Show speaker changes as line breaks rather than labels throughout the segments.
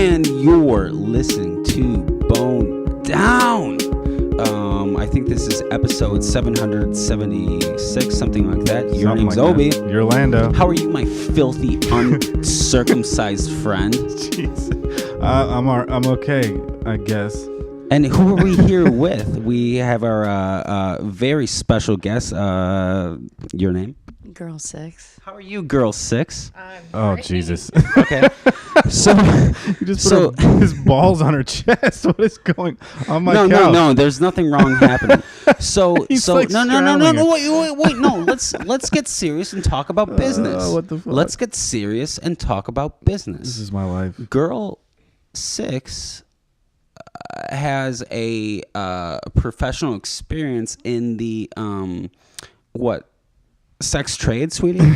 And you're listening to Bone Down. I think this is episode 776, something like that. Your name's
like
Obi.
You're Lando.
How are you, my filthy, uncircumcised friend?
Jeez. I'm okay, I guess.
And who are we here with? We have our very special guest. Your name?
Girl 6.
How are you, Girl 6?
Oh, Jesus.
Okay. So
You just put his balls on her chest. What is going on my couch?
No. There's nothing wrong happening.
He's like
No. Wait. No. Let's get serious and talk about business.
What the fuck?
Let's get serious and talk about business.
This is my life.
Girl 6 has a professional experience in the sex trade, sweetie.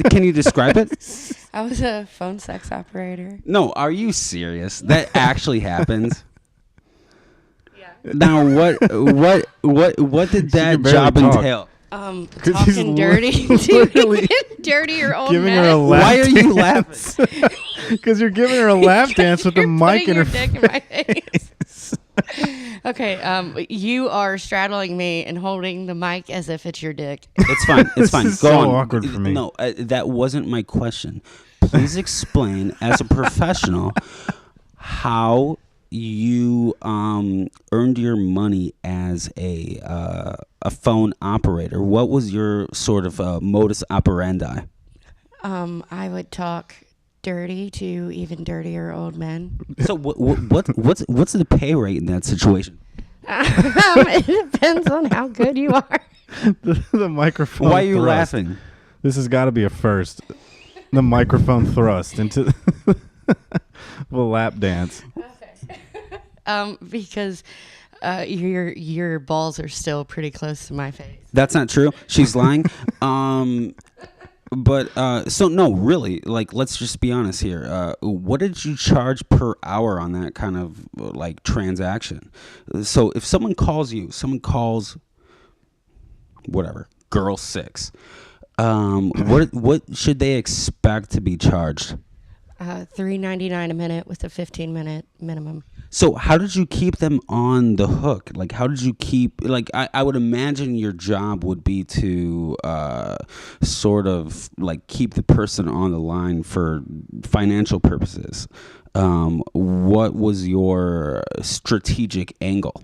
Can you describe it?
I was a phone sex operator.
No, are you serious? That actually happens. Yeah. Now, what did that job entail?
Talking dirty to dirtier old
Giving
men.
her a lap
Why are you laughing?
Because you're giving her a lap dance with the mic in her
dick in my face. Okay, you are straddling me and holding the mic as if it's your dick.
It's fine. It's fine.
This is
Go
so
on.
awkward for me.
No, that wasn't my question. Please explain, as a professional, how you earned your money as a phone operator. What was your sort of modus operandi?
I would talk dirty to even dirtier old men.
So what's the pay rate in that situation?
It depends on how good you are.
the microphone.
Why are you
thrust.
laughing?
This has got to be a first. The microphone thrust into the lap dance.
Okay. Because your balls are still pretty close to my face.
That's not true. She's lying. But so no, really, like, let's just be honest here. What did you charge per hour on that kind of like transaction? So if someone calls whatever, Girl 6, what should they expect to be charged?
$3.99 a minute with a 15-minute minimum.
So how did you keep them on the hook? Like, how did you keep, like, I would imagine your job would be to sort of like keep the person on the line for financial purposes. What was your strategic angle?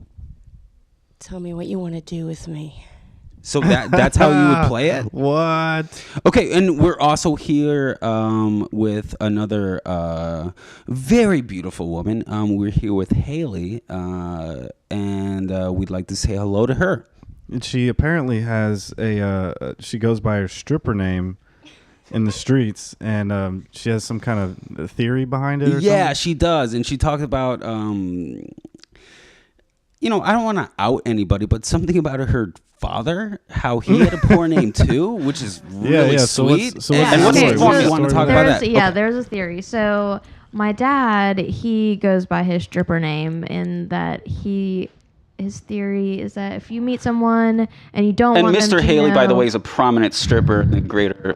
Tell me what you want to do with me.
So that's how you would play it?
What?
Okay, and we're also here with another very beautiful woman. We're here with Haley, and we'd like to say hello to her.
She apparently has she goes by her stripper name in the streets, and she has some kind of theory behind it or
Yeah,
something?
she does, and she talked about, I don't want to out anybody, but something about her father, how he had a poor name too, which is really sweet.
And
what's
the
the
story?
you want to talk about that?
Yeah,
Okay.
there's a theory. So my dad, he goes by his stripper name, in that his theory is that if you meet someone and you don't
And
want
Mr.
them to
Haley, by the
know-
way, is a prominent stripper in the greater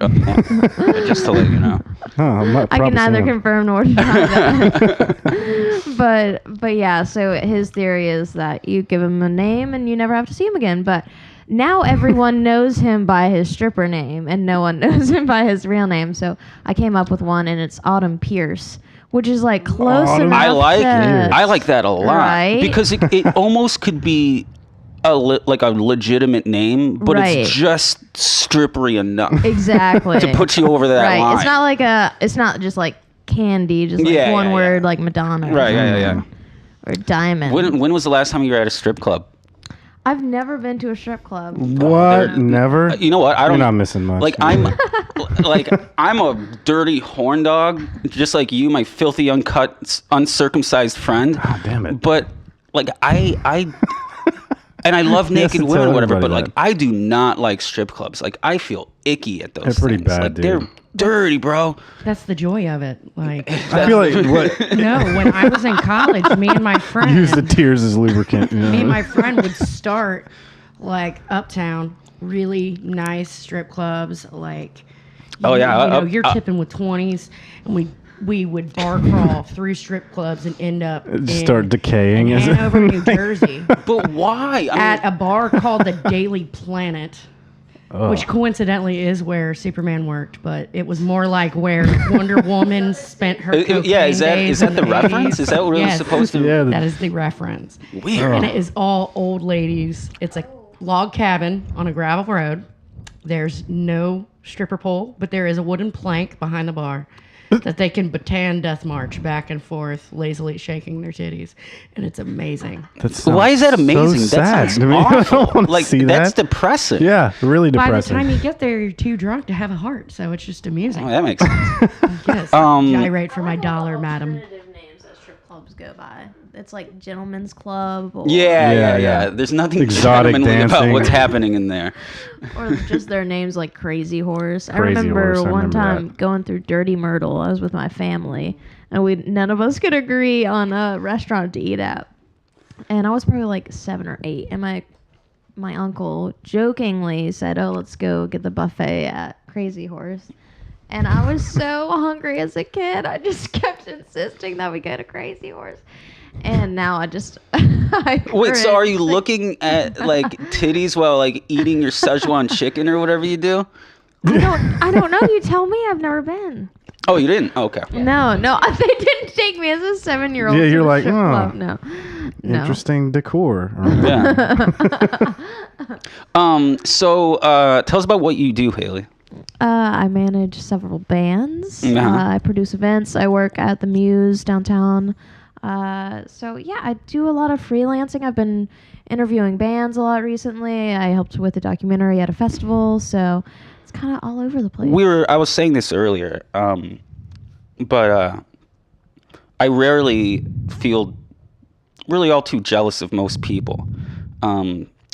just to let you know.
I can neither confirm nor deny that. but yeah, so his theory is that you give him a name and you never have to see him again. But now everyone knows him by his stripper name and no one knows him by his real name. So I came up with one, and it's Autumn Pierce, which is like close enough.
I like that a lot,
Right?
because it almost could be like a legitimate name, but
Right.
it's just strippery enough
Exactly.
to put you over that
right.
line.
It's not just like candy, just like one word, like Madonna.
Right, yeah.
Or Diamond.
When was the last time you were at a strip club?
I've never been to a strip club.
What? Never?
You know what?
You're not missing much.
Like, I'm a dirty horn dog, just like you, my filthy, uncut, uncircumcised friend.
Ah, damn it.
But like and I love naked
to
women,
tell
or whatever.
everybody
But like,
that.
I do not like strip clubs. Like, I feel icky at those.
They're pretty
things.
bad,
like,
dude.
They're dirty, bro.
That's the joy of it. Like,
I feel like what?
no, when I was in college, me and my friend,
Use the tears as lubricant. You know?
me and my friend would start like uptown, really nice strip clubs. Like,
Oh, yeah,
you're tipping with 20s, and we we would bar crawl through strip clubs and end up
Start decaying.
in Hanover, New Jersey,
But why?
at a bar called the Daily Planet. Which coincidentally is where Superman worked, but it was more like where Wonder Woman spent her cocaine
is that
days
the
in the
reference?
80s.
Is that what it was
Yes.
supposed to?
Yeah,
That is the reference.
Weird.
And it is all old ladies. It's a log cabin on a gravel road. There's no stripper pole, but there is a wooden plank behind the bar that they can Bataan death march back and forth, lazily shaking their titties. And it's amazing.
Why is that amazing?
So
That
sad
sounds
to me. I
awful.
don't want to
Like
see
that's
that.
depressing.
Yeah, really
By the
depressing.
time you get there, you're too drunk to have a heart, so it's just amusing.
Oh, that makes sense.
Yes. Gyrate for my dollar, madam.
Alternative names that strip clubs go by. It's like Gentleman's Club or,
Yeah. There's nothing
Exotic
gentlemanly about
dancing.
what's happening in there.
or just their names like Crazy Horse. I
Crazy
remember
Horse, I
one
remember
time
that.
going through Dirty Myrtle. I was with my family, and none of us could agree on a restaurant to eat at. And I was probably like 7 or 8, and my uncle jokingly said, "Oh, let's go get the buffet at Crazy Horse." And I was so hungry as a kid, I just kept insisting that we go to Crazy Horse. And now I just
Wait, so are you looking at like titties while like eating your Szechuan chicken or whatever you do?
I don't know. You tell me. I've never been.
Oh, you didn't? Okay.
No, they didn't take me as a 7-year-old.
Yeah,
to
you're
the
like,
strip
oh.
club. No.
Interesting decor.
Yeah. So tell us about what you do, Haley.
I manage several bands.
Uh-huh.
I produce events. I work at the Muse downtown. So yeah, I do a lot of freelancing. I've been interviewing bands a lot recently. I helped with a documentary at a festival. So it's kind of all over the place.
I was saying this earlier, but I rarely feel really all too jealous of most people.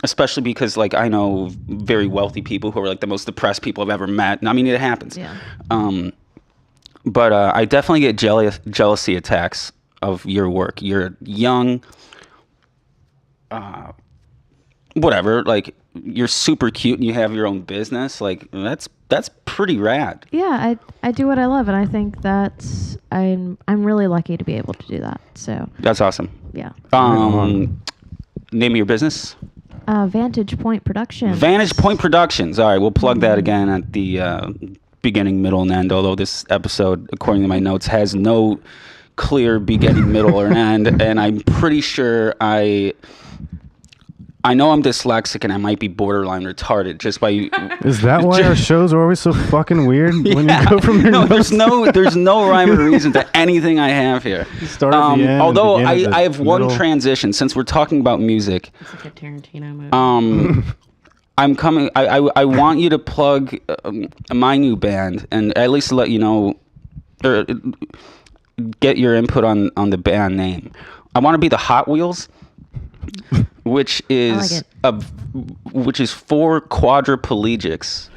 Especially because like I know very wealthy people who are like the most depressed people I've ever met. And I mean, it happens.
Yeah.
But I definitely get jealousy attacks of your work. You're young, whatever. Like you're super cute and you have your own business. Like that's pretty rad.
Yeah, I do what I love, and I think that's I'm really lucky to be able to do that. So
That's awesome.
yeah.
Name of your business?
Vantage Point Productions.
Vantage Point Productions. All right, we'll plug that again at the beginning, middle, and end. Although this episode, according to my notes, has no clear beginning, middle, or end, and I'm pretty sure I know I'm dyslexic and I might be borderline retarded just by.
Is that why our shows are always so fucking weird? When you go from your
No,
notes?
there's no rhyme or reason to anything I have here.
Start at the end and
Although
begin at the
I have one
middle.
transition since we're talking about music.
It's like a Tarantino movie.
I'm coming. I want you to plug my new band and at least let you know, or get your input on the band name. I want to be the Hot Wheels, which is which is 4 quadriplegics.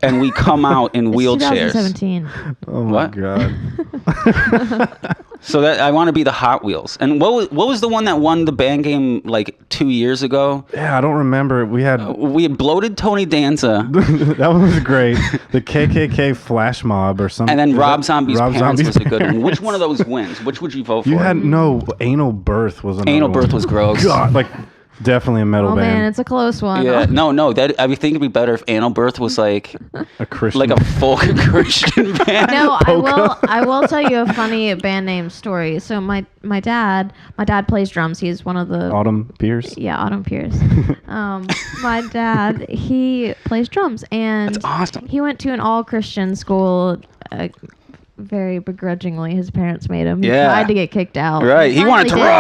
And we come out in
It's
wheelchairs.
2017.
Oh my
What?
god.
So that I want to be the Hot Wheels. And what was the one that won the band game like 2 years ago?
Yeah, I don't remember. We had
We had bloated Tony Danza,
that one was great. The KKK flash mob or something.
and then
Is
Rob
that-
Zombie's
Rob
parents
Zombie's
was a good one. Which
Parents.
one of those wins? Which would you vote for?
You had no anal birth was another
Anal
one.
Birth was gross.
God, like definitely a metal
Oh
band.
man, it's a close one.
Yeah, no. That I would think it'd be better if Anal Birth was like
a Christian.
a folk Christian band.
No, I will tell you a funny band name story. So my dad plays drums. He's one of the
Autumn Pierce.
Yeah, Autumn Pierce. My dad, he plays drums, and
That's awesome.
he went to an all-Christian school. Very begrudgingly, his parents made him. He
Yeah.
tried to get kicked out.
Right, he wanted to
finally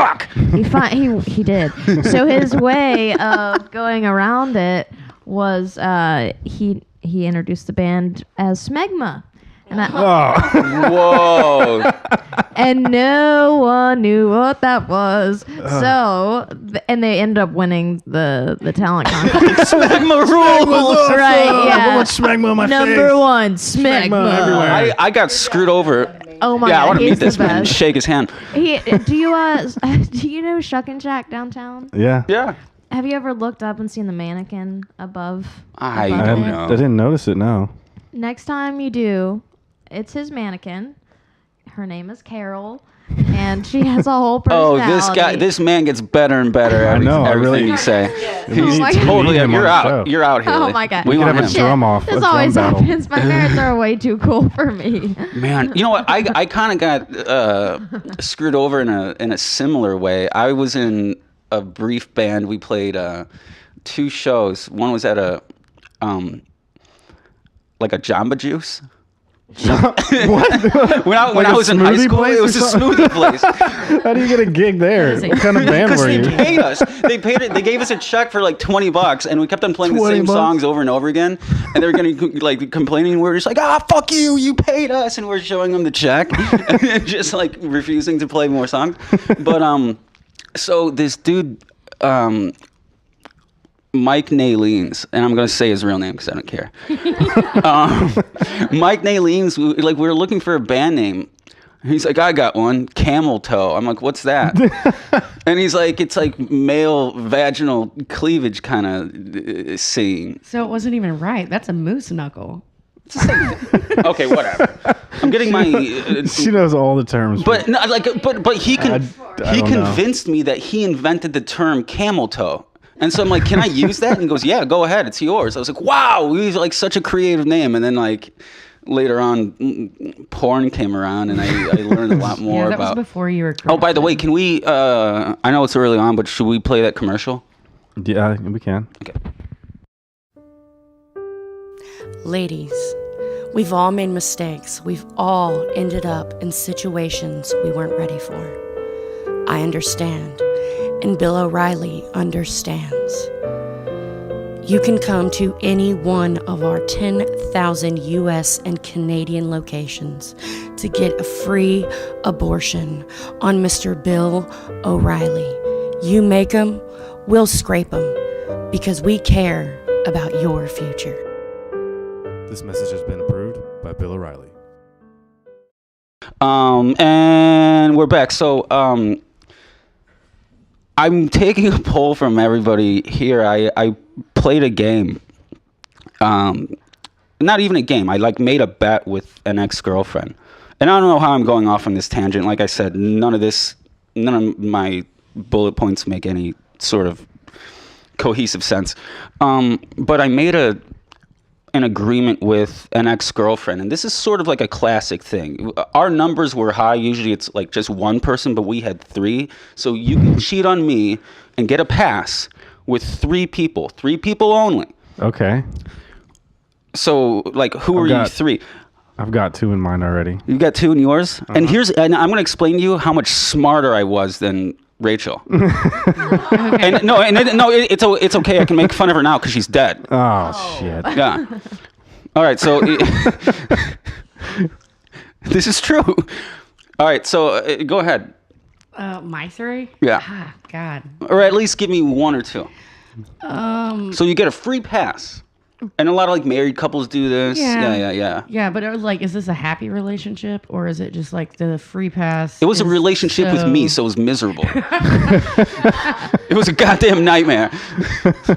did.
rock.
He did. So his way of going around it was he introduced the band as Smegma. And
Whoa.
and no one knew what that was. And they ended up winning the talent contest.
Smegma rules.
Right, yeah.
Smegma on my
Number one, Smegma.
everywhere.
I got screwed over.
Oh my
Yeah, I
god,
want to meet
he's the
this man and
best.
shake his hand.
Do you know Shuck and Shack downtown?
Yeah.
Yeah.
Have you ever looked up and seen the mannequin above?
I
above
don't
it?
know.
I didn't notice it. No.
Next time you do, it's his mannequin. Her name is Carol, and she has a whole
Oh,
personality.
this man gets better and better at
know, I
everything
really-
you say.
We
He's
my
need to
God.
totally.
meet him
You're
on the
out.
show.
You're out, Haley.
Oh my god.
We
We
want
could have
him.
a drum off.
This
a drum
always
battle.
happens. My parents are way too cool for me.
Man, you know what? I kind of got screwed over in a similar way. I was in a brief band. We played 2 shows. One was at a like a Jamba Juice.
What?
When I
Like a
was in high
smoothie
school,
place
it
or
was a
something?
smoothie place.
How do you get a gig there?
is a-
What kind of band
Because
were
they
you?
paid us. They paid it. They gave us a check for like $20, and we kept on playing the
20
same
bucks?
songs over and over again. And they were getting like complaining. We were just like, fuck you! You paid us, and we're showing them the check, and just like refusing to play more songs. But so this dude, Mike Nalines, and I'm gonna say his real name because I don't care. Mike Nalines, we were looking for a band name. He's like, I got one, Camel Toe. I'm like, what's that? And he's like, it's like male vaginal cleavage kind of scene.
So it wasn't even right. That's a moose knuckle.
Okay, whatever. I'm getting my.
She knows all the terms.
But no, but he
I don't know.
convinced me that he invented the term camel toe. And so I'm like, can I use that? And he goes, yeah, go ahead. It's yours. I was like, wow, he's like such a creative name. And then like later on, porn came around and I learned a lot more
Yeah, that
about.
was before you were.
Oh, by the way, can we? I know it's early on, but should we play that commercial?
Yeah, we can.
Okay.
Ladies, we've all made mistakes. We've all ended up in situations we weren't ready for. I understand, and Bill O'Reilly understands. You can come to any one of our 10,000 U.S. and Canadian locations to get a free abortion on Mr. Bill O'Reilly. You make them, we'll scrape them, because we care about your future.
This message has been approved by Bill O'Reilly.
And we're back. So, I'm taking a poll from everybody here. I played a game. Not even a game. I like made a bet with an ex-girlfriend. And I don't know how I'm going off on this tangent. Like I said, none of my bullet points make any sort of cohesive sense. But I made an agreement with an ex-girlfriend, and this is sort of like a classic thing. Our numbers were high. Usually it's like just one person, but we had 3. So you can cheat on me and get a pass with 3 people only.
Okay.
So like, who are you
got-
3?
I've got 2 in mind already.
You got 2 in yours? And and I'm going to explain to you how much smarter I was than Rachel. And it's okay. I can make fun of her now because she's dead.
Oh, shit.
Yeah. All right. So this is true. All right. So go ahead.
My 3?
Yeah.
Ah, God.
Or at least give me 1 or 2. So you get a free pass. And a lot of like married couples do this.
Yeah.
Yeah.
Yeah, but like, is this a happy relationship or is it just like the free pass?
It was a
is
relationship with me, so it was miserable. It was a goddamn nightmare. If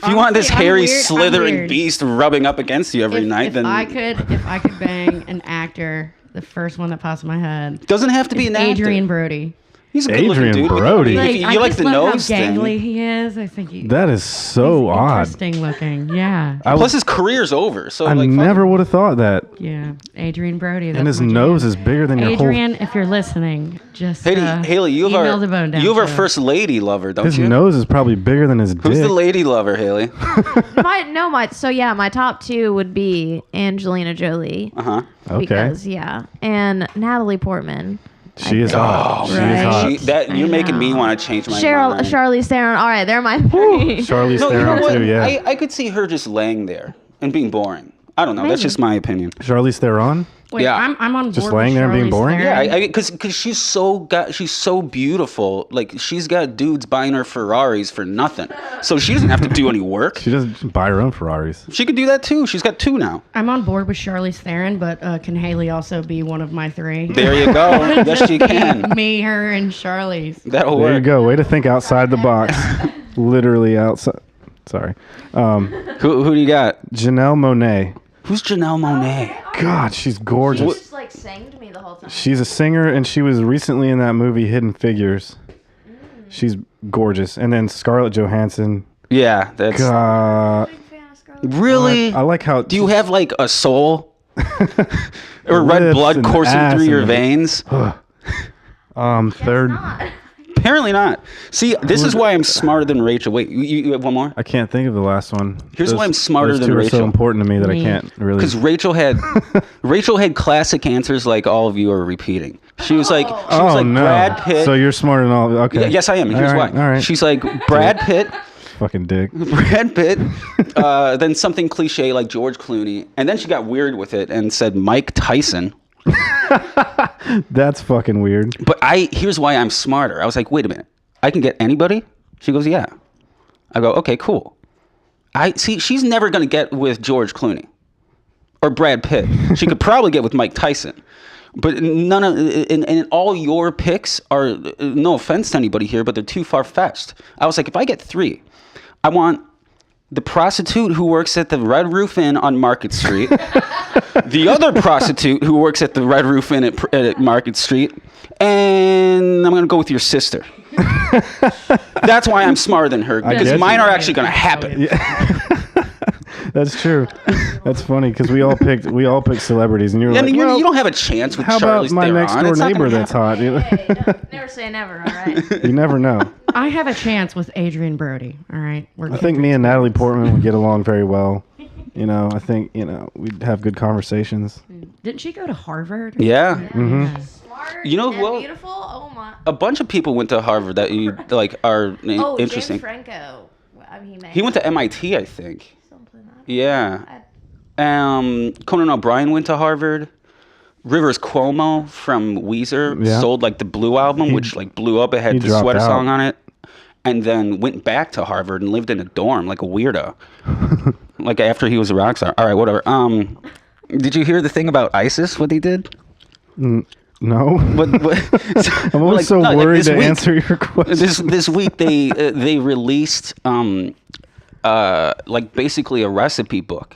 you want this
honestly, I'm
hairy,
weird. I'm
slithering
weird.
beast rubbing up against you every night,
if
then
I could bang an actor, the first one that pops in my head,
doesn't have to be an actor.
Adrian Brody.
He's a good-looking
Adrian
dude.
Brody.
If
I
you like
just
the
love
nose
how
thing.
gangly he is. I think he,
That is so
he's
odd.
interesting looking. Yeah,
Plus, his career's over. So
I
like, fuck
never
it.
would have thought that.
yeah. Adrian Brody.
And
that's
his
my jam.
nose is bigger than your
Adrian, if you're listening, just
Haley, you
email
have
the bone down
you have our
show.
first lady lover, don't
His
you?
nose is probably bigger than his dick.
Who's the lady lover, Haley?
my top 2 would be Angelina Jolie.
Uh-huh.
Okay.
Because, and Natalie Portman.
She is hot. She is
right.
hot.
You're
I
making me
know.
want to change my mind.
Charlize Theron. All right, they're my 3.
Charlize
No, you know
Theron
what?
too, yeah.
I could see her just laying there and being boring. I don't know. That's
Maybe.
just my opinion.
Charlize Theron.
Wait,
Yeah.
I'm on board.
Just
with
laying there and being
Charlize
boring?
Theron.
Yeah, because she's so beautiful. Like she's got dudes buying her Ferraris for nothing, so she doesn't have to do any work.
She doesn't buy her own Ferraris.
She could do that too. She's got 2 now.
I'm on board with Charlize Theron, but can Haley also be one of my 3?
There you go. Yes, she can.
Me, her, and Charlize.
That'll
There you
work.
go. Way to think outside the box. Literally outside. Sorry.
Who do you got?
Janelle Monáe.
Who's Janelle Monáe?
God, she's gorgeous.
She just like sang to me the whole time.
She's a singer, and she was recently in that movie Hidden Figures. She's gorgeous. And then Scarlett Johansson.
Yeah, that's
God.
Big fan of Scarlett.
really.
I like how.
Do you have like a soul or red
Lips
blood
and
coursing
ass
through your
and-
veins?
third?
Not.
Apparently not. See, this is why I'm smarter than Rachel. Wait, you have one more?
I can't think of the last one.
Here's why I'm smarter
those
than
two are
Rachel.
so important to me that I
Me.
can't really.
Because Rachel had classic answers like all of you are repeating. She was like, Brad Pitt.
So you're smarter than all. Okay.
Yeah, yes, I am. And here's
All right,
why.
All right.
She's like Brad Pitt,
fucking dick.
Brad Pitt, then something cliche like George Clooney, and then she got weird with it and said Mike Tyson.
That's fucking weird.
But here's why I'm smarter. I was like, wait a minute, I can get anybody? She goes, yeah. I go, okay, cool. I see. She's never gonna get with George Clooney or Brad Pitt. She could probably get with Mike Tyson. But none of and all your picks are, no offense to anybody here, but they're too far fetched. I was like, if I get 3, I want the prostitute who works at the Red Roof Inn on Market Street, the other prostitute who works at the Red Roof Inn at Market Street, and I'm gonna go with your sister. That's why I'm smarter than her, because
get
mine
you.
are actually gonna happen.
That's true. That's funny because we all picked celebrities, and you were
I
like,
mean,
well,
you don't have a chance with
how about
Charlize
my
Theron.
next door
It's not
neighbor
gonna
that's
happen.
hot?
Hey, don't, never say never. All right.
You never know.
I have a chance with Adrian Brody. All right.
I think me and Natalie Portman would get along very well. You know, I think we'd have good conversations.
Didn't she go to Harvard?
Yeah.
Smart.
You know
and
who-
Beautiful. Oh my.
A bunch of people went to Harvard that you like are
Oh,
interesting.
James Franco. I mean,
He went to MIT, I think.
something.
Yeah. Conan O'Brien went to Harvard. Rivers Cuomo from Weezer
Yeah.
sold like the Blue album, which like blew up. It
he
had the
dropped
sweater
out.
song on it, and then went back to Harvard and lived in a dorm like a weirdo. Like after he was a rock star. All right, whatever. Did you hear the thing about ISIS? What they did?
No,
What?
I'm always so worried to answer your question.
This week they released like basically a recipe book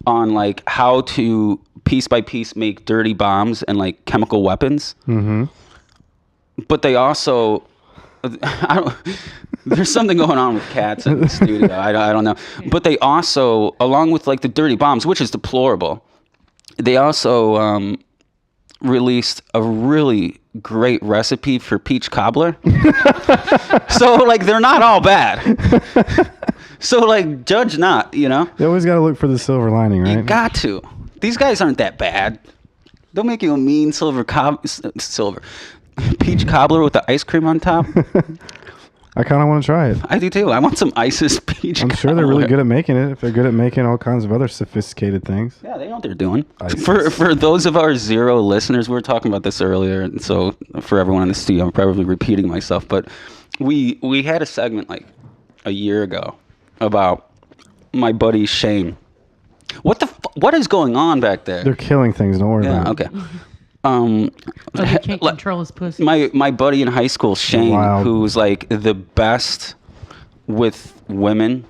on like how to piece by piece make dirty bombs and like chemical weapons. Mm-hmm. But they also, there's something going on with cats in the studio. I don't know. But they also, along with like the dirty bombs, which is deplorable, they also released a really great recipe for peach cobbler. So like they're not all bad. So like judge not, you know.
You always got to look for the silver lining, right?
You got to. These guys aren't that bad. They'll make you a mean peach cobbler with the ice cream on top.
I kind of want to try it.
I do too. I want some ISIS peach.
I'm sure they're really good at making it. If they're good at making all kinds of other sophisticated things.
Yeah, they know what they're doing.
ISIS.
For those of our 0 listeners, we were talking about this earlier, and so for everyone in the studio, I'm probably repeating myself, but we had a segment like a year ago about my buddy Shane. What is going on back there?
They're killing things. Don't worry
Yeah,
about it.
okay.
So he can't
Like,
control his pussy.
my buddy in high school, Shane,
Wild.
who's like the best with women,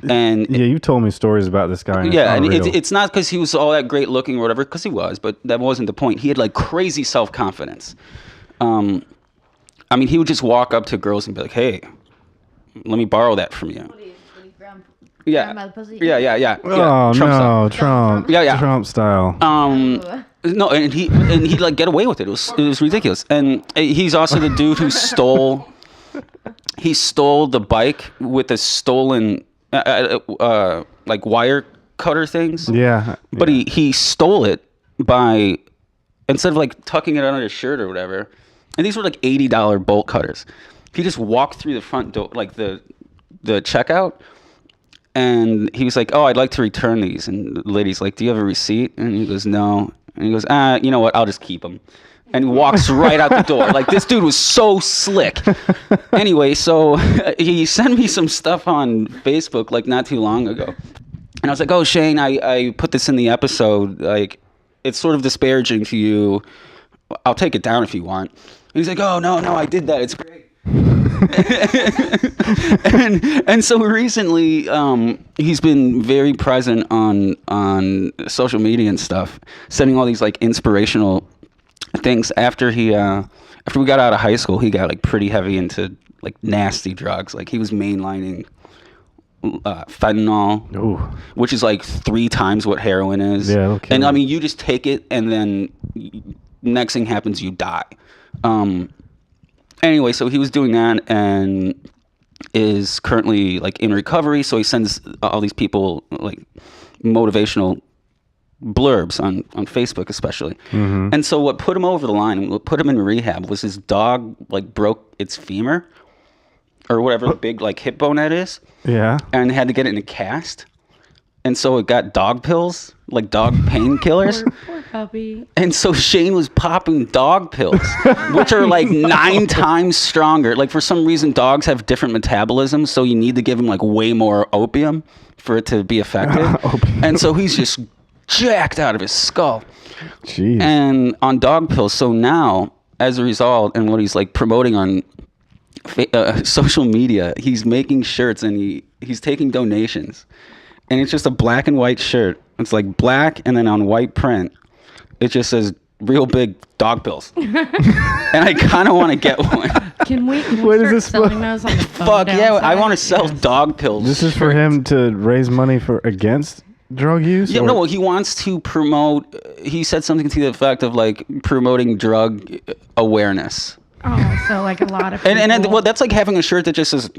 and
Yeah, you told me stories about this guy. And
yeah,
it's
and
unreal.
it's not because he was all that great looking or whatever, because he was, but that wasn't the point. He had like crazy self confidence. I mean, he would just walk up to girls and be like, "Hey, let me borrow that from you." Yeah,
by the pussy?
yeah.
Oh
Trump
no,
style.
Trump.
Yeah.
Trump style.
No, and he'd like get away with it. It was ridiculous. And he's also the dude who stole the bike with the stolen like wire cutter things.
Yeah.
But he stole it by, instead of like tucking it under his shirt or whatever, and these were like $80 bolt cutters. He just walked through the front door, like the checkout, And he was like, "Oh, I'd like to return these." And the lady's like, "Do you have a receipt?" And he goes, "No." And he goes, "You know what? I'll just keep them." And he walks right out the door. Like, this dude was so slick. Anyway, so he sent me some stuff on Facebook like not too long ago. And I was like, "Oh, Shane, I put this in the episode. Like, it's sort of disparaging to you. I'll take it down if you want." And he's like, "Oh, no, I did that. It's great." and so recently, he's been very present on social media and stuff, sending all these like inspirational things. After we got out of high school, he got like pretty heavy into like nasty drugs. Like, he was mainlining fentanyl,
Ooh.
which is like 3 times what heroin is.
Yeah, it'll kill
and I
you.
mean, you just take it, and then next thing happens, you die. Anyway, so he was doing that and is currently like in recovery. So he sends all these people like motivational blurbs on Facebook, especially.
Mm-hmm.
And so what put him over the line, what put him in rehab, was his dog like broke its femur or whatever the big like hip bone that is,
Yeah.
and had to get it in a cast. And so it got dog pills, like dog painkillers.
Poor puppy.
And so Shane was popping dog pills, which are like 9 times stronger. Like, for some reason, dogs have different metabolisms, so you need to give them like way more opium for it to be effective. And so he's just jacked out of his skull.
Jeez.
And on dog pills. So now, as a result, and what he's like promoting on social media, he's making shirts and he's taking donations. And it's just a black and white shirt. It's like black, and then on white print, it just says real big dog pills. And I kind of want to get one.
Can we
Wait, is
start
this
selling those on the phone
Fuck yeah, I
outside?
want to sell
Yes.
dog pills.
This is for him to raise money against drug use?
Yeah,
or-
no, he wants to promote. He said something to the effect of like promoting drug awareness.
Oh, so like a lot of people.
And well, that's like having a shirt that just says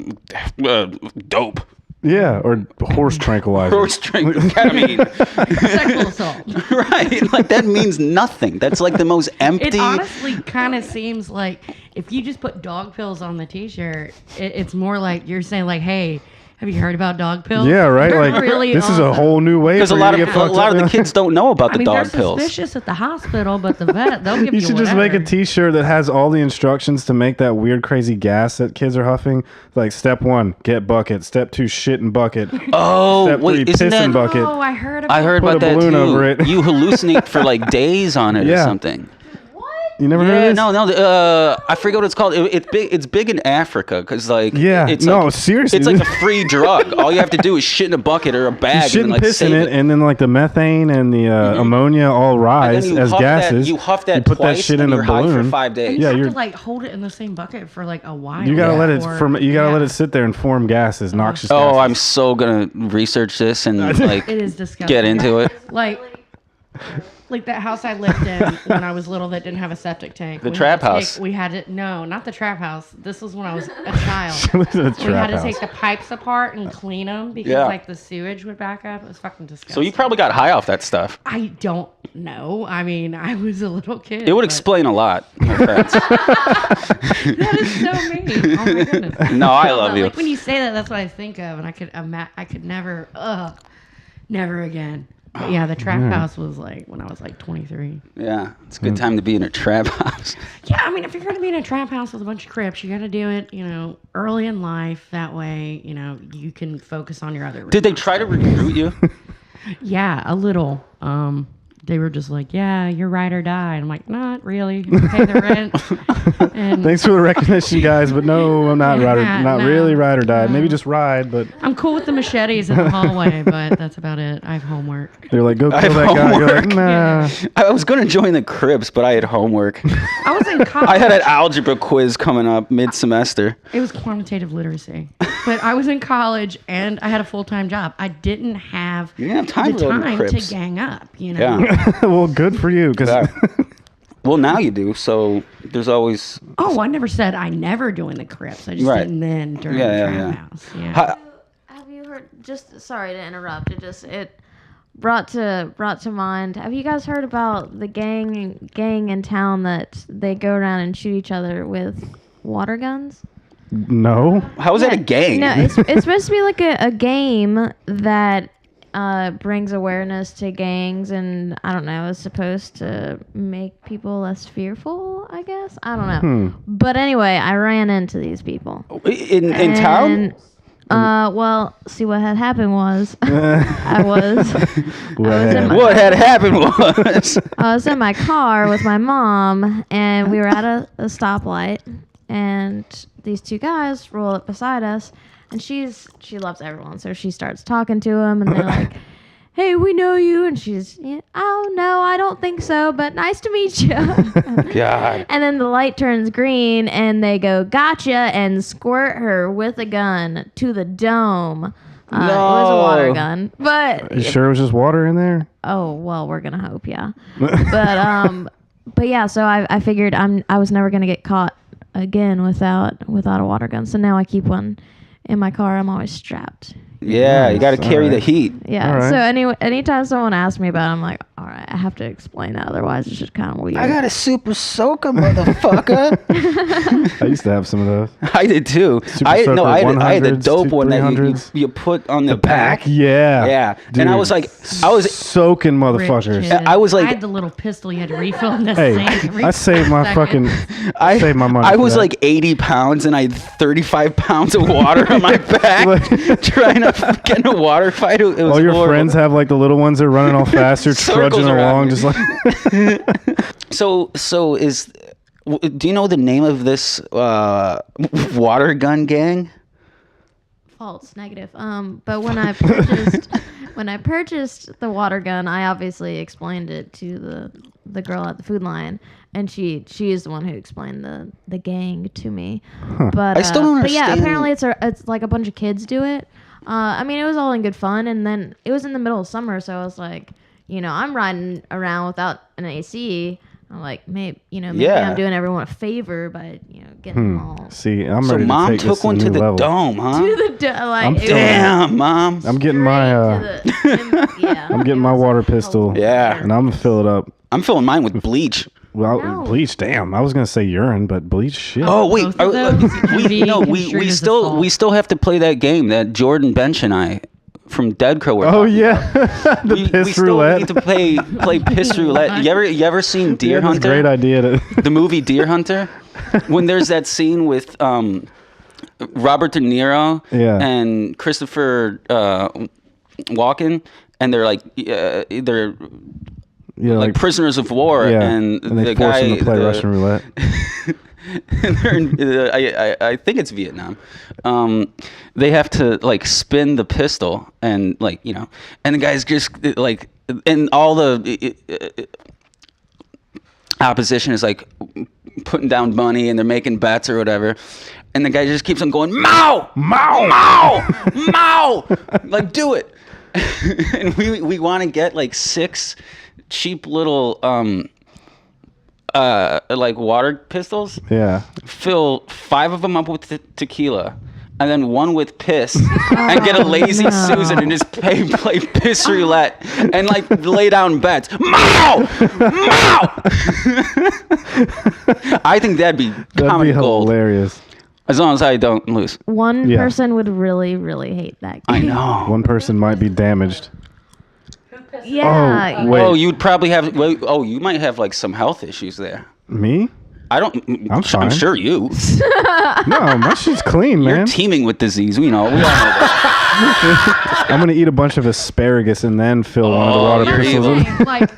dope.
Yeah, or horse tranquilizer.
Horse drink ketamine.
sexual assault.
Right. Like, that means nothing. That's like the most empty.
It honestly kind of seems like if you just put dog pills on the T-shirt, it's more like you're saying like, "Hey, have you heard about dog pills?"
Yeah, right.
They're
Like,
really
this is a
awesome.
whole new way
Because
for
a
you
lot
to
of
get fucked up.
the kids don't know about
I
the
mean,
dog
they're
pills.
suspicious at the hospital, but the vet they'll give you.
You should just make a
whatever.
T-shirt that has all the instructions to make that weird, crazy gas that kids are huffing. Like, step 1, get bucket. Step 2, shit in bucket.
Oh,
Step 3,
wait,
piss
isn't
in
that?
bucket.
Oh, I heard about.
I heard
Put
about
a
that
balloon
too.
over it.
You hallucinate for like days on it or
Yeah.
something.
You never heard
Yeah,
of this?
no. I forget what it's called. It's big in Africa because like
Yeah,
it's
no,
like,
seriously.
it's like a free drug. All you have to do is shit in a bucket or a
You
bag
shit
and
and
like
piss in
save
it, and then like the methane and the ammonia all rise
you
as
huff
gases.
you huff that
You put
twice
that shit
and
in a
you're high
balloon.
for 5 days.
You
Yeah,
have
you're-
to like hold it in the same bucket for like a while.
You gotta let it
before-
You gotta let
yeah.
it sit there and form gases, noxious
Oh,
gases.
I'm so gonna research this and like
It is disgusting.
get into it.
Like that house I lived in when I was little that didn't have a septic tank.
The
We
trap
had to
house.
we had to no, not the trap house. This was when I was a child.
Lives in a
We had
trap
to
house.
take the pipes apart and clean them because
Yeah.
like the sewage would back up. It was fucking disgusting.
So you probably got high off that stuff.
I don't know. I mean, I was a little kid.
It would
but-
explain a lot. No offense.
That is so mean. Oh my goodness.
No, I love you.
Like when you say that, that's what I think of, and I could never, never again. But yeah, the trap house was like when I was like 23.
Yeah, it's a good time to be in a trap house.
Yeah, I mean, if you're gonna be in a trap house with a bunch of Crips, you got to do it, early in life. That way, you can focus on your other.
Did they try to recruit you?
Yeah, a little. They were just like, "Yeah, you're ride or die." And I'm like, "Not really. Pay the rent." And
Thanks for the recognition, guys, but no, I'm not
Yeah,
not
no,
really ride or die.
no.
Maybe just ride, but
I'm cool with the machetes in the hallway, but that's about it. I have homework.
they're like, go
I
kill
have
that guy. You're like,
homework.
nah.
I was gonna join the Crips, but I had homework.
I was in college.
I had an algebra quiz coming up mid-semester.
It was quantitative literacy. But I was in college and I had a full-time job. I didn't have
You didn't have time
the
for the
time
Crips.
to gang up,
Yeah.
Well, good for you, because
Yeah. Well, now you do. So there's always.
Oh, I never said I never joined the Crips. I just
Right.
didn't then during
Yeah,
the
yeah,
trap
yeah.
house. Yeah.
How,
Have you heard? Just sorry to interrupt. It brought to mind. Have you guys heard about the gang in town that they go around and shoot each other with water guns?
No.
How is that a gang?
No, it's supposed to be like a game that brings awareness to gangs, and I don't know, is supposed to make people less fearful, I guess. I don't know. But anyway, I ran into these people.
In town?
Well, see, what had happened was I was in my car with my mom, and we were at a stoplight, and these two guys roll up beside us, and she loves everyone, so she starts talking to them, and they're like, "Hey, we know you," and she's, "Oh no, I don't think so, but nice to meet you."
God.
And then the light turns green, and they go, "Gotcha," and squirt her with a gun to the dome. It was a water gun, but
You sure it was just water in there?
oh well, we're gonna hope, yeah. But yeah, so I figured I was never gonna get caught again without a water gun. So now I keep one in my car. I'm always strapped.
Yeah, you got to carry the heat.
Yeah.
All right.
So anytime someone asks me about it, I'm like, all right, I have to explain it. Otherwise, it's just kind of weird.
I got a super soaker, motherfucker.
I used to have some of those.
I did too.
Super
I had the
100s,
dope one that
300s.
you put on the back.
Yeah.
Yeah.
Dude,
And I was
soaking motherfuckers.
Rich kid.
I was like-
I had the little pistol you had to refill in the
Hey,
sink.
I saved my fucking. I saved my money.
I
for
was
that.
like 80 pounds and I had 35 pounds of water on my back trying to get in a water fight. It was
all your
horrible.
friends have like the little ones that are running all faster,
Circles
trudging
around
along,
you.
just like.
So do you know the name of this water gun gang?
False, negative. But when I purchased the water gun, I obviously explained it to the girl at the Food Lion, and she is the one who explained the gang to me. But
I still don't
But yeah,
understand-
apparently it's like a bunch of kids do it. I mean, it was all in good fun, and then it was in the middle of summer, so I was like, I'm riding around without an AC. I'm like, maybe
Yeah.
I'm doing everyone a favor by getting them all
See, I'm
So
ready to
mom
take this
took one
a
to
new
the
level.
dome, huh?
to the like.
I'm
it was
Damn, mom.
I'm getting my.
yeah.
I'm getting my water pistol.
Yeah.
And I'm gonna fill it up.
I'm filling mine with bleach.
Well,
No.
bleach. Damn, I was gonna say urine, but bleach. Shit.
Oh wait,
Both of those can be
we
construed as assault.
still have to play that game that Jordan Bench and I from Dead Crow were
Oh
talking
yeah,
about.
the
we
piss
still
roulette.
need to play piss roulette. You ever seen Deer
Yeah, that's a
Hunter?
great idea to.
The movie Deer Hunter, when there's that scene with Robert De Niro
Yeah.
and Christopher Walken, and they're like they're
Yeah,
like prisoners of war,
yeah,
and
they
the
force
guy
them to play Russian roulette.
and they're in, I think it's Vietnam. They have to like spin the pistol and and the guy's just like, and all the opposition is like putting down money and they're making bets or whatever. And the guy just keeps on going, Mao, Mao, Mao, Mao, like do it. And we want to get like 6 cheap little like water pistols.
Yeah.
Fill 5 of them up with tequila, and then 1 with piss, and get a lazy Susan and just play piss roulette and like lay down bets. Mao, Mao. I think that'd be
That'd
comedy
be
gold,
hilarious.
as long as I don't lose.
One
Yeah.
person would really, really hate that
I
game.
know.
One person might be damaged.
Yeah.
Oh, wait.
Oh, you'd probably have. Well, oh, you might have like some health issues there.
Me?
I don't.
I'm fine.
I'm sure you.
No, my shit's clean,
You're
man.
teeming with disease. We all know that.
I'm gonna eat a bunch of asparagus and then fill one of the water
you're
pistols.
evil.
in.
like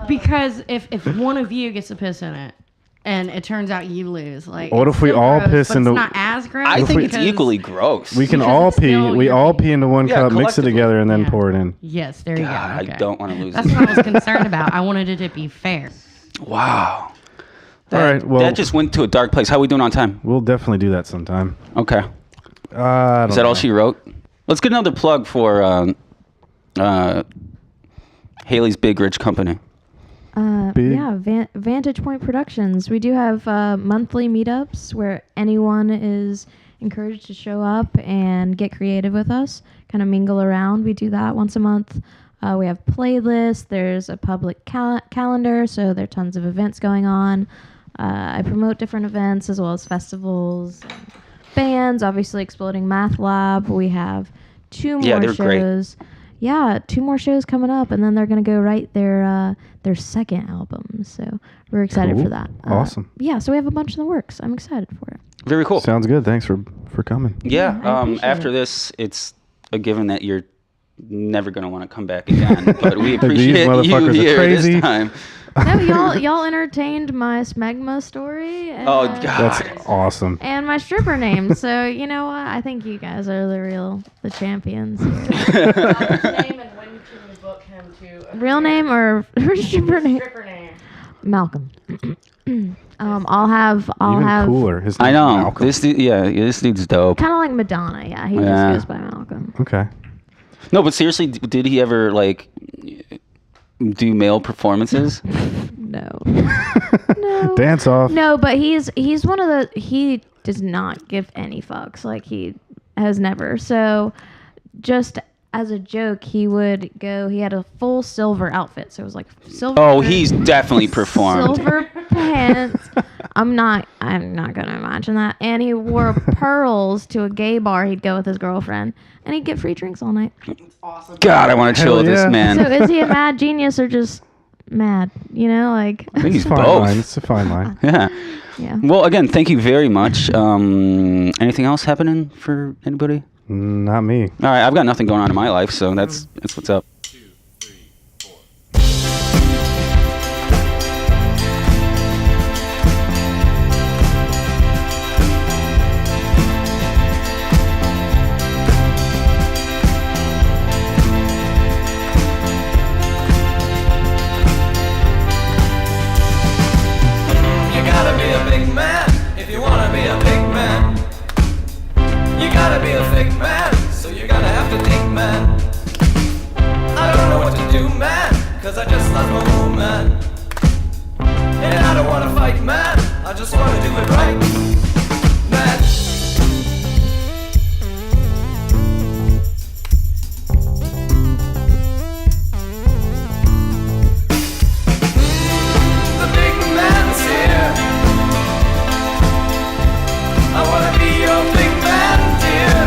because if one of you gets a piss in it and it turns out you lose, like
What
it's
if we
still
all
gross,
piss
but
into-
it's not as gross.
I think it's
because-
equally gross.
We can
Because
all
it's
pee.
still
We
your
all
pee.
pee into one
Yeah,
cup, mix it
collectively.
together, and then
Yeah.
pour it in.
Yes, there you
God,
go. Okay.
I don't want to lose
That's
it.
what I was concerned about. I wanted it to be fair.
Wow.
All right, well,
that just went to a dark place. How are we doing on time?
we'll definitely do that sometime.
Okay.
I
Is
don't
that all
know.
she wrote? Let's get another plug for Haley's Big Rich Company.
Big-
Yeah, Vantage Point Productions. We do have monthly meetups where anyone is encouraged to show up and get creative with us, kind of mingle around. We do that once a month. We have playlists. There's a public calendar, so there are tons of events going on. I promote different events as well as festivals, and bands, obviously Exploding Math Lab. We have 2 more
they're great.
shows. Yeah, 2 more shows coming up, and then they're gonna go write their second album. So we're excited
Cool.
for that.
Awesome.
Yeah, so we have a bunch in the works. I'm excited for it.
Very cool.
Sounds good. Thanks for coming.
Yeah.
I appreciate
After
it.
this, it's a given that you're never gonna want to come back again. But we
These
appreciate you
motherfuckers are
here
crazy.
this time.
No, y'all entertained my smegma story. And,
Oh God.
That's awesome.
And my stripper name. So you know what? I think you guys are the champions. Here.
Name and when can we book him to?
Real name or stripper name?
Stripper name.
Malcolm. I'll have
Even cooler. His
I
name's
know.
Malcolm.
This dude, this dude's dope.
kind of like Madonna. Yeah, he
Yeah.
just goes by Malcolm.
Okay.
No, but seriously, did he ever like do male performances?
No. No.
Dance off.
No, but he's one of the he does not give any fucks. Like he has never. So just as a joke, he would go. He had a full silver outfit, so it was like silver.
Oh, he's definitely performed.
silver pants. I'm not gonna imagine that. And he wore pearls to a gay bar. He'd go with his girlfriend, and he'd get free drinks all night.
Awesome.
God, I want to chill
Hell
with this
yeah.
man.
So is he a mad genius or just mad? You know, like
I think he's
Fine
both.
line. It's a fine line.
Yeah.
yeah.
Well, again, thank you very much. Anything else happening for anybody?
Not me.
All right, I've got nothing going on in my life, so that's what's up.
You gotta be a big man if you wanna be a big man. You gotta be a fake man, so you're gonna have to think, man. I don't know what to do, man, cause I just lost my woman. And I don't wanna fight, man, I just wanna do it right, man. The big man's here. I wanna be your big man, dear.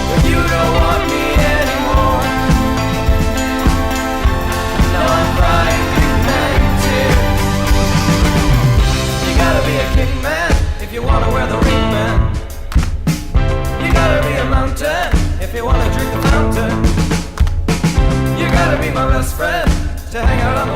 But you don't want me anymore. Now I'm crying big man tears. You gotta be a king man if you wanna wear the ring, man. You gotta be a mountain if you wanna drink the fountain. You gotta be my best friend to hang out on